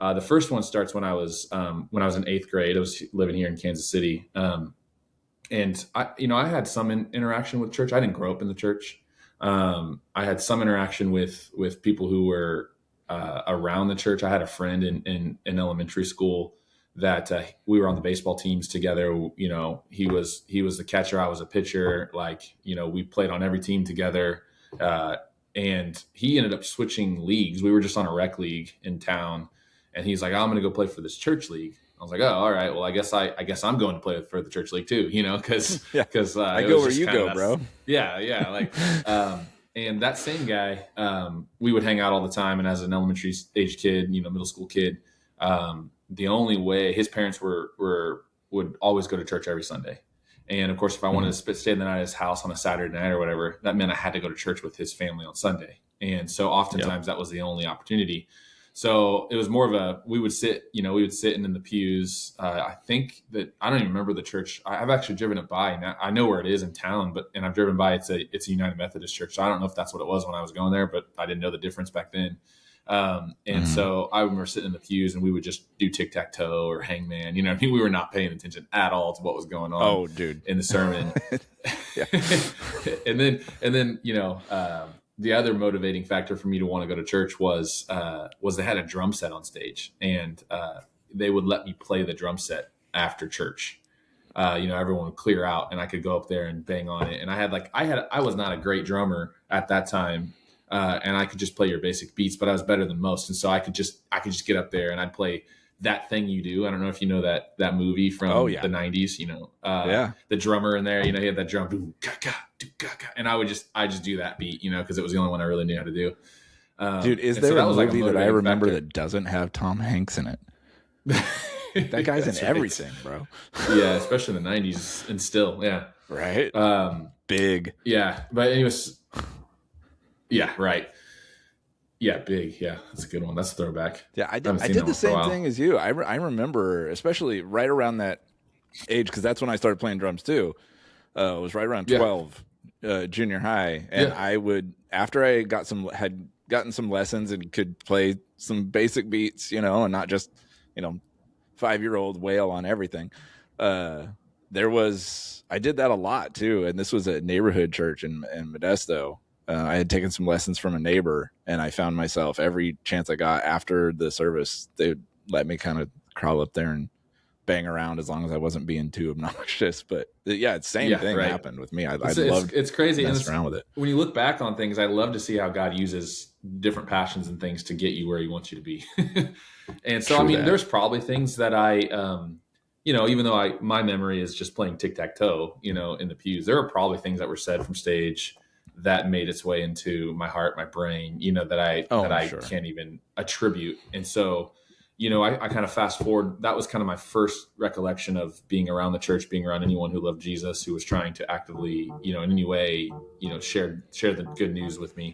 The first one starts when I was in eighth grade. I was living here in Kansas City, and I had some interaction with church. I didn't grow up in the church. I had some interaction with people who were around the church. I had a friend in elementary school that we were on the baseball teams together. He was the catcher. I was a pitcher. Like, we played on every team together. And he ended up switching leagues. We were just on a rec league in town, and he's like, "I'm going to go play for this church league." I was like, "Oh, all right. Well, I guess I'm going to play for the church league too, because Yeah. I it go was where just you kind of go, bro. yeah, like, and that same guy, we would hang out all the time. And as an elementary age kid, middle school kid, the only way his parents would always go to church every Sunday. And of course, if I wanted to stay the night at his house on a Saturday night or whatever, that meant I had to go to church with his family on Sunday. And so oftentimes that was the only opportunity. So it was more of we would sit in the pews. I think that I don't even remember the church. I've actually driven it by. Now I know where it is in town, and I've driven by. It's a United Methodist church. So I don't know if that's what it was when I was going there, but I didn't know the difference back then. And so I remember sitting in the pews, and we would just do tic-tac-toe or hangman. We were not paying attention at all to what was going on. Oh, dude. In the sermon. and then the other motivating factor for me to want to go to church was they had a drum set on stage, and they would let me play the drum set after church. Everyone would clear out, and I could go up there and bang on it. And I was not a great drummer at that time. And I could just play your basic beats, but I was better than most. And so I could just get up there and I'd play That Thing You Do. I don't know if you know that movie from the 90s, the drummer in there, he had that drum, and I just do that beat, because it was the only one I really knew how to do. Dude, is there a movie that I remember that doesn't have Tom Hanks in it? That guy's in everything, bro. Yeah, especially in the 90s and still, yeah. Right? Big. Yeah, but anyways... Yeah, right. Yeah, Big. Yeah, that's a good one. That's a throwback. Yeah, I did the same thing as you. I remember, especially right around that age, because that's when I started playing drums too. It was right around 12, junior high, and I would, after I had gotten some lessons and could play some basic beats, and not just 5-year-old wail on everything. I did that a lot too, and this was a neighborhood church in Modesto. I had taken some lessons from a neighbor, and I found myself every chance I got after the service, they would let me kind of crawl up there and bang around as long as I wasn't being too obnoxious. But it's same thing happened with me. I loved it's crazy messing around with it. When you look back on things, I love to see how God uses different passions and things to get you where he wants you to be. And so, there's probably things that I, even though my memory is just playing tic-tac-toe, in the pews, there are probably things that were said from stage that made its way into my heart, my brain, that I can't even attribute. And so, I kind of fast forward. That was kind of my first recollection of being around the church, being around anyone who loved Jesus, who was trying to actively, in any way, share the good news with me.